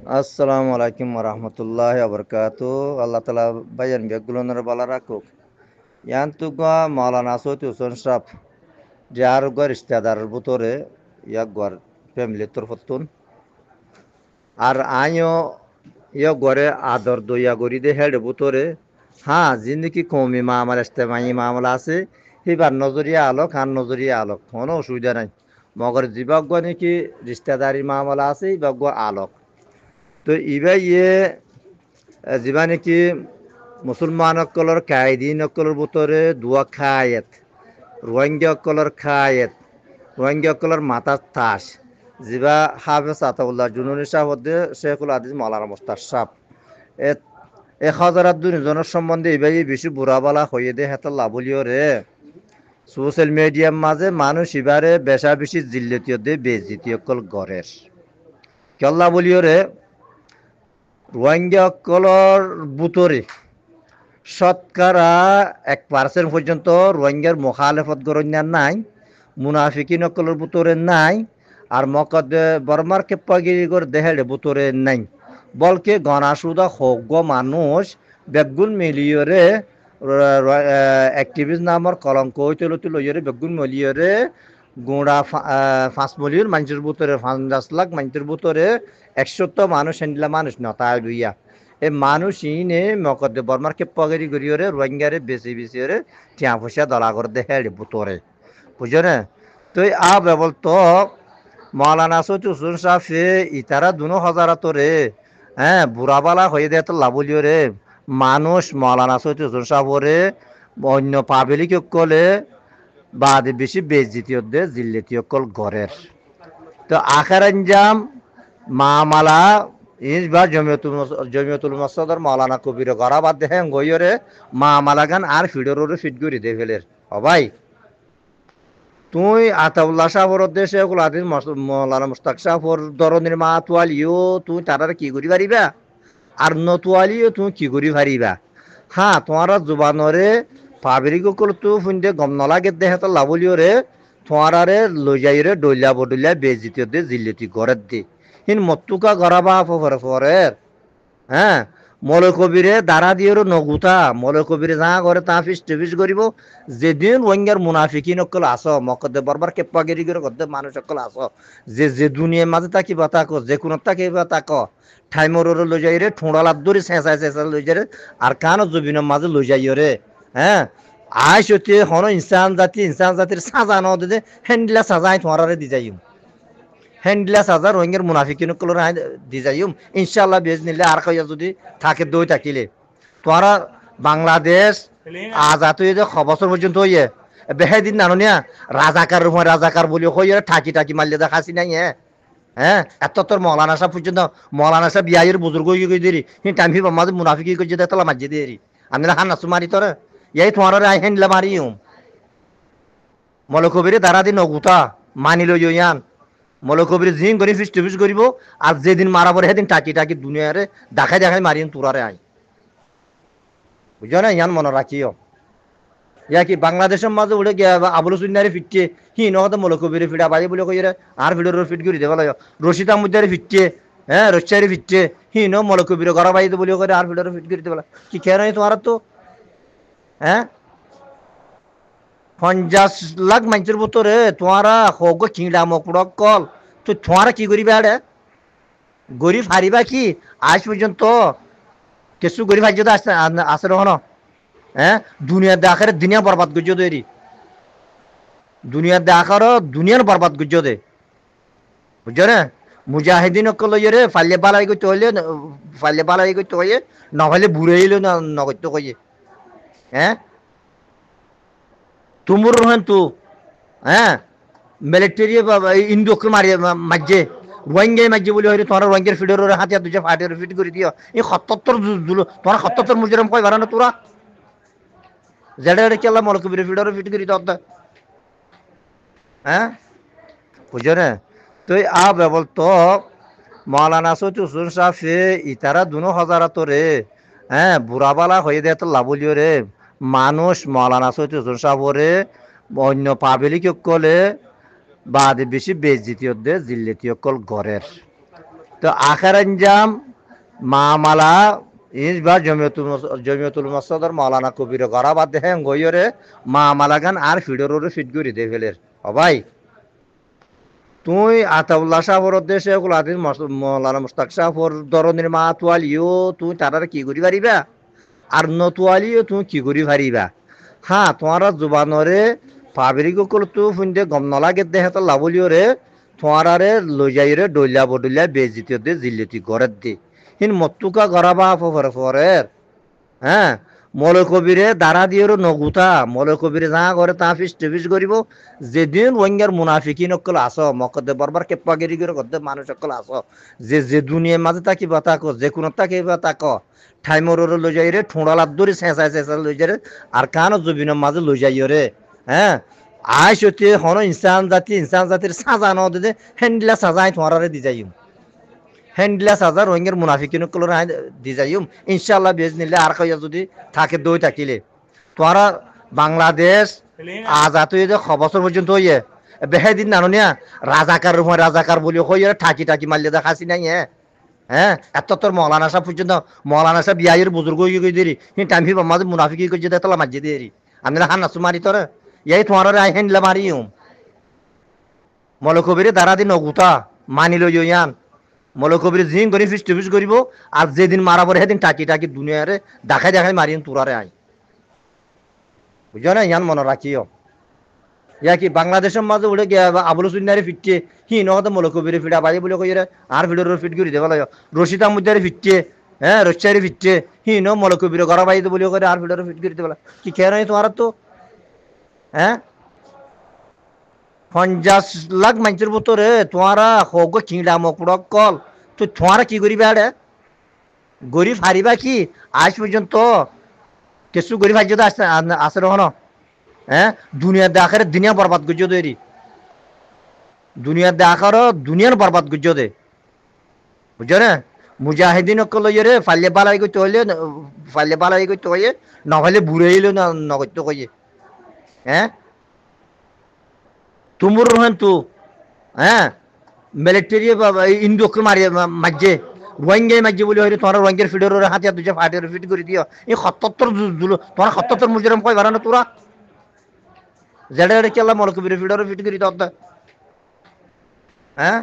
আসসালামু আলাইকুম রহমতুল্লাহ আবরকাত। আল্লাহ তালা ভাইয়ান বেগুলোনের বালা রাখুক। ইয়ান তুগা মাওলানা সৈয়দ হোসেন সাহ যে আর গর রিস্তেদারের ভিতরে ইয়াক গর ফ্যামিলির তরফতুন আর আইও ইয় গড়ে আদর দইয়া গড়ি দে হেড ভিতরে হ্যাঁ জিন্দগি কমি মামলা ইস্তেমাই মামলা আছে সেইবার নজরিয়া আলোক আর নজরিয়া আলোক কোনো অসুবিধা নাই মগর জীবজ্ঞ নাকি রিস্তেদারি মামলা আছে ইবাগ্য আলোক। তো ইবাই ইয়ে যিবা নেকি মুছলমানসকলৰ কায়দিনসকলৰ ভিতৰে দুয়া খায়েত রোহিঙ্গাসকলৰ খায়েত রোহিঙ্গাসকলৰ মাথার তাস যিবা হাফেজ আতাউল্লাহ জুনুনি সাহদে শেখুল আদিজ মাওলানা মোস্তাক সাহ এক হাজার দুজনের সম্বন্ধে এবারই বেশি বুড়াবালা হয়ে দে হেতার লাভলীয় রে সোশ্যাল মিডিয়ার মাঝে মানুষ এবারে বেশা বেশি জিল্লতীয় দে বেজিতীয়কল গড়ের কেল্লা বলিও রে রোহিঙ্গাসকলৰ বুতরে শতকরা 1% পর্যন্ত রোহিঙ্গার মুখালেফত গরণ্যার নাই মুনাফিকিন নকলের বুতরে নাই আর মকদে বর্মার কেপ্পাগিরিগর দেহের বুতরে নাই বলকে গণাসুদা হোক মানুষ বেগুন মিলিয়রে অ্যাক্টিভিস্ট নামর কলঙ্ক হইতে লইয়রে বেগুন মিলিয়রে গুঁড়া 5 মিলিয়ন মানুষের ভিতরে 50 লাখ মানুষের ভিতরে 100 মানুষ হ্যান্ডিলা মানুষ নতায় লইয়া এই মানুষ ইনে মকদ্দে বর্মার কেপ্পাগিরি গরিয়রে রোহিঙ্গারে বেশি বেশি রে টিয়া পয়সা দলা করে দেহে ভিতরে বুঝো না। তো আ বেবল তো মৌলানা সৈয়দ হোসেন সাহেব ইতারা 2000 তোরে হ্যাঁ বুড়াবালা হয়ে দেয় তো লাভলিও রে মানুষ মৌলানা সৈয়দ হোসেন সাহেবরে অন্য পাবলিক কলে বাদ বেশি বেজিতীয় দে জিল্লেতীয় কল ঘরের তো আখার আঞ্জাম মামালা ইসবার জমিয়তুল মসদর মৌলানা কবির গড়া বাদ দেখেন গইরে মামালা গান আর ফিডর ফিট করি দে ফেলের ভাই তুই আতাউল্লাহ সাহর দেশে আদিন মৌলানা মুস্তাক সাহর ধরনের মা তোয়ালিও তুই তারা কি করি পারিবা আর নতুয়ালিও তুই কি করি পারিবা হ্যাঁ তোমার জুবানরে পাবলিক কল তু ফুন্দে গম নলাগে দেহে তো লাভলিও রে তোমারে লই যাই রে ডলিয়া বডলিয়া বেজিতে দে জিল্লেতি গড়ের দে হিন মত্তুকা গড়াবা ফরের হ্যাঁ মলকবিরে দাঁড়া দিয়ে নগুতা মলকবিরে যা করে তা ফিস করিব যেদিন রোহিঙ্গার মুনাফিকি নকল আস মকদে বরবার কেপ্পাগিরি করে করতে মানুষ সকল আস যে দুনিয়ার মাঝে তাকিবা তাক যে কোনো তাকিবা তাক ঠাইমর লই যাই রে ঠোঁড়ালার দড়ি চেঁচা লই যাই রে আর কানো জবিনের মাঝে লই যাই রে হ্যাঁ আয় সত্যি হন ইনসান জাতির সাজা ন দে হ্যান্ডিলা সাজাই তোমারে দি যাই হ্যান্ডলা সাজা রোহিঙ্গার মুনাফিকিন কলর দি যাইম ইনশাআল্লাহ বেজ নিলে আর কইয়া যদি থাকে দই থাকিলে তোরা বাংলাদেশ আজাদ হয়ে যে 6 বছর পর্যন্ত হইয়ে বেহে দিন নানুনিয়া রাজাকার বলি হইয়ে ঠাকি মারলে দেখাছি নাই হ্যাঁ এত তোর মৌলানা সাহেব পর্যন্ত মৌলানা সাহেব বিয়াইয়ের বুজুর্গ হয়ে গই দেরি টাইম মাঝে মুনাফিকি কই যে তলা মাঝে দেরি আমি হান নাসু মারি তোরে এই তোমার আই হ্যান্ডলা মারিম মলকবিরে দাঁড়া দিন নগুতা মানি লই ইয়ান মলকবির জিন করি ফিস করিব আর যেদিন মারা পরে সেদিন টাকি দুনিয়ারে দেখাই মারিম তোরারে আই বুঝো না ইয়ান মনে রাখিও ইয়া কি বাংলাদেশের মাঝে উঠে গিয়া আবুল সুন্নারে ফিটছে হি নহতে মলকবিরে ফিটা বাজি বলে কইরে আর ভিডিওর ফিট করে দেবা লাগে রশিদ আহমদারে ফিটছে হ্যাঁ রশিদারে ফিটছে হি ন মলকবিরে গড়া বাজি বলে করে আর ভিডিওর ফিট করে দেবা কি খেয়ে নাই তোমার তো হ্যাঁ 50 লাখ মানুষের ভিতরে তোমারা হোক কিংডা মকুড়ক কল তো তোমারা কি করিবা আরে গরিব হারিবা কি আজ পর্যন্ত কিছু গরিব হারিয়ে তো আসে রহন হ্যাঁ দুনিয়ার দেখারে দুনিয়া বরবাদ গুজ দেরি দুনিয়ার দেখার দুনিয়ার বরবাদ গুজ দে বুঝছো না মুজাহিদিন লইরে ফাল্লে বালাই করতে হইলে নহলে বুড়ে এলো না নগত্য কইয়ে হ্যাঁ তুমুর রহেন তু হ্যাঁ মিলিটারি ইন্দুকে মাঝে রোহিঙ্গাই মাঝে বলে হইলে তোমার রোহিঙ্গার ফিডের হাতিয়া দুজে ফাটের ফিট করে দিও এই 77 তোমার 77 মুজরাম কই বারানো তোরা জেডে কেলা মলকবির ফিডের ফিট করে দিও হ্যাঁ বুঝো না তো আ বেবল তো মৌলানা সৈয়দ হোসেন সাহেব ইতারা 2000 তোরে হ্যাঁ বুড়াবালা হয়ে দেয় তো লাভলিও রে মানুষ মৌলানা সৈয়দ হোসেন সাহেবরে অন্য পাবলিক কলে বাদে বেশি বেজিতীয় দে জিল্লেতীয় কল ঘরের তো আখার আঞ্জাম মামালা ইসবার জমিয়তুল মসদর মাওলানা কবির গরাবাদ দেখেন গইরে মামালা গান আর ফিডররে ফিট করি দে ফেলের ভাই তুই আতাউল্লাহ শাহর দেশে কুলাদিন মৌলানা মুস্তাক শাহর ধরনের মা তোয়ালিও তুই তারার কি করি পারিবা আর নতুয়ালিও তুই কি করি পারিবা হ্যাঁ তোমার জুবানরে পাবরি গকল তু ফুন্দে গম নলাগে দেহে তো লাভলিও রে তোমারে লই যাই রে ডইলা বডইলা বেজিতে দে জিল্লিতি গড়ের দে হিন মত্তুকা গড়াবা ফরের হ্যাঁ মৌলকবিরে দ্বারা দিয়ে নগুতা মৌলকবিরে যা করে তা ফিস করিব যেদিন রোহিঙ্গার মুনাফিকিন অকল আস মকদে বরবার কেপ্পাগিরি করে করতে মানুষ অকল আস যে দুনিয়ার মাঝে তাকিবা তাক যে কোনো তাকিবা তাক ঠাইমর লই যাই রে ঠোঁড়ালার দড়ি চেঁচা লই যাই রে আর কান জবিনের মাঝে লই যাই রে হ্যাঁ আইস হতে হন ইনসান জাতির সাজা ন দে হ্যান্ডলা সাজাই তোমারে দি যাইম হ্যান্ডলা সাজা রোহিঙ্গার মুনাফিকিন কলর দি যাইম ইনশাআল্লাহ বেজ নিলে আর কইয়া যদি থাকে দই থাকিলে তোরা বাংলাদেশ আজাদ হয়ে বছর পর্যন্ত হইয়ে বেহে দিন নানিয়া রাজাকার বলি হইয়ে ঠাকি মারলে দেখাছি নাই হ্যাঁ এত তোর মৌলানা সাহেব পর্যন্ত মৌলানা সাহেব বিয়াইয়ের বুজুর্গ হয়ে গই দেরি কিন্তু আমি মাঝে মুনাফিকি করছে তালা মাঝে দেরি আমি হান নাচু মারি তোর এই তোমার আই হ্যান্ডলা মারিম মলকবিরে দ্বারা দিন নগুতা মানি লই ইয়ান মলকবির জিং করে ফিস করিব আর যেদিন মারা পরে সেদিন টাকি দুনিয়ারে দেখাই মারিম তোরারে আই বুঝছো না ইয়ান মনে রাখিও ইয়া কি বাংলাদেশের মাঝে উঠে গিয়া আবুল সুন্নারে ফিটছে হি নহতে মলকবিরে ফিটা বাড়ি বলে কই আর ভিডিওর ফিট করে দেবা লাগে রশিদ আহমদারে ফিটছে হ্যাঁ রচ্চারে ফিটছে হি ন মলকবিরে ঘর বাড়ি বলে করে আর ভিডিওর ফিট করে দেবা কি খেয়ে নাই তোমার তো হ্যাঁ 50 লাখ মানুষের ভিতরে তোমারা হোক কিংলা মকড়ক কল তো তোমারা কি করিবা আরে গরিব হারিবা কি আজ পর্যন্ত কিছু গরিব হারিয়ে তো আসে রহন হ্যাঁ দুনিয়ার দেখারে দুনিয়া বরবাদ করছো দেরি দুনিয়ার দেখার দুনিয়ার বরবাদ করছো দে বুঝছো না মুজাহিদিন অকল রে ফাল্লে বালাই করতে হইলে নহলে বুড়ে হইলে নগত্য কইয়ে হ্যাঁ তুমুর রহেন তু হ্যাঁ মিলিটারি ইন্দু অকল মাঝে রোহিঙ্গাই মাঝে বলে হইলে তোমার রোহিঙ্গার ফিডের হাতিয়ার দুজা ফাটিয়ে ফিট করে দিও এই 77 তোমার 77 মুজরাম কই বারানো তোরা যেটা কেলা মলকবির ফিডের ফিট করে দাও হ্যাঁ